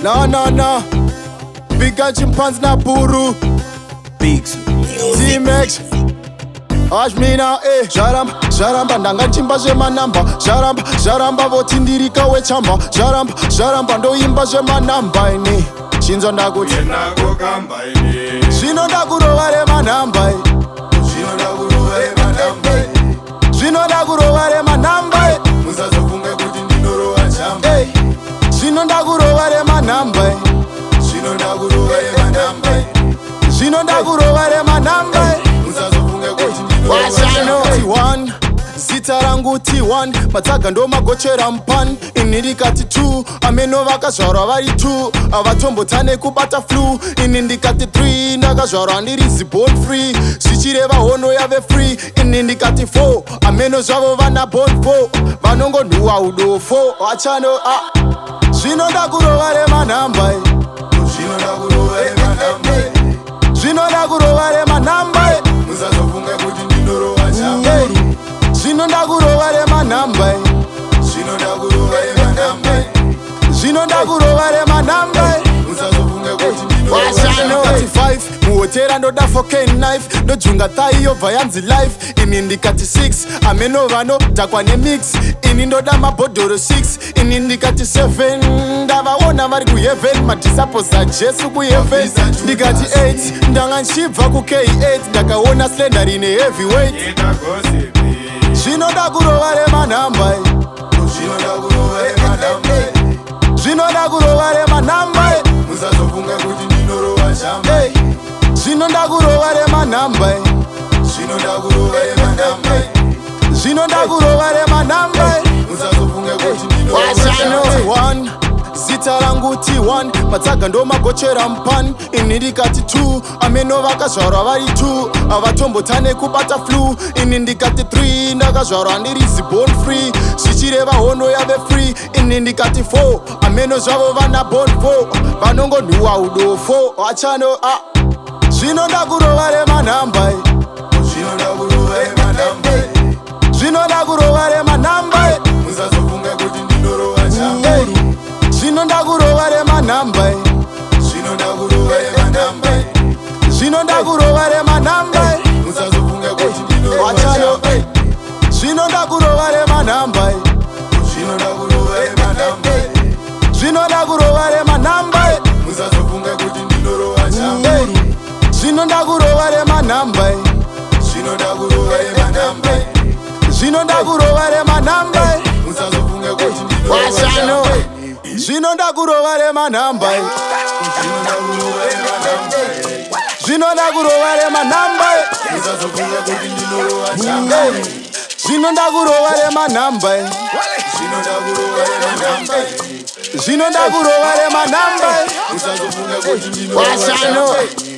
No. Big chimpanzee na puru. Bigs. T-Max. Ash me now, Sharamba, ndanga chimba zvemanamba. Sharamba, votindirika wechamba. Sharamba, ndoimba zvemanamba ini. Shinzo ndakuti zvino ndakurova remanamba. Zvino ndakurova remanamba. Musazofunge kuti ndinorova chamba. Zvino ndakurova remanamba. Zvino ndakurova remanamba. Zvino ndakurova remanamba. Musazofunge kuti ndinorova chamba. T1 zita rangu T1 matsaga ndo magochera mpan ini ndikati 2 ameno vakazvarwa vari 2 avatombotane kubata flu ini ndikati 3 ndakazvarwa ndiri zibone free zvichireva hono yave free ini ndikati 4 ameno zvavo vana bone 4 vanongonhuwa udofo wachano zvino ndakurova remanamba. Zvino ndakurova remanamba. Zvino ndakurova remanamba. Musazofunge kuti ndinorova chamba. Zvino ndakurova remanamba. Zvino ndakurova remanamba. Zvino ndakurova remanamba. Musazofunge kuti ndinorova chamba. 5 muhotera ndoda 4K knife ndojunga thai yobva yanzi life ini ndikati 6 ameno vano dhakwa nemix ini ndoda mabhodhoro 6 ini ndikati 7 ndavaona vari kuheaven madisciples ajesu kuheaven ndikati 8 ndanga nchibva kuK8 ndakaona slender rine heavyweight zvino ndakurova remanamba. Zvino ndakurova remanamba. Zvino ndakurova remanamba. Musazofunge kuti ndinorova chamba. Zvino ndakurova remanamba. Zvino ndakurova remanamba. Zvino ndakurova remanamba. Musazofunge kuti ndinorova chamba. T1 zita rangu T1 matsaga ndo magochera mpan ini ndikati 2 ameno vakazvarwa vari 2 avatombotane kubata flu ini ndikati 3 ndakazvarwa ndiri zibone free zvichireva hono yave free ini ndikati 4 ameno zvavo vana bone 4 vanongonhuwa udofo wachano zvino ndakurova remanamba. Zvino ndakurova remanamba. Zvino ndakurova remanamba. Musazofunge kuti ndinorova chamba. Zvino ndakurova remanamba. Zvino ndakurova remanamba. Zvino ndakurova remanamba. Musazofunge kuti ndinorova chamba. Zvino ndakurova remanamba. Zvino ndakurova remanamba. Zvino ndakurova remanamba. Musazofunge kuti ndinorova chamba. Zvino ndakurova remanamba. Zvino ndakurova remanamba. Zvino ndakurova remanamba. Musazofunge kuti ndinorova chamba. Zvino ndakurova remanamba. Zvino ndakurova remanamba. Zvino ndakurova remanamba. Musazofunge kuti ndinorova chamba. Zvino ndakurova remanamba. Zvino ndakurova remanamba. Zvino ndakurova remanamba. Musazofunge kuti ndinorova chamba.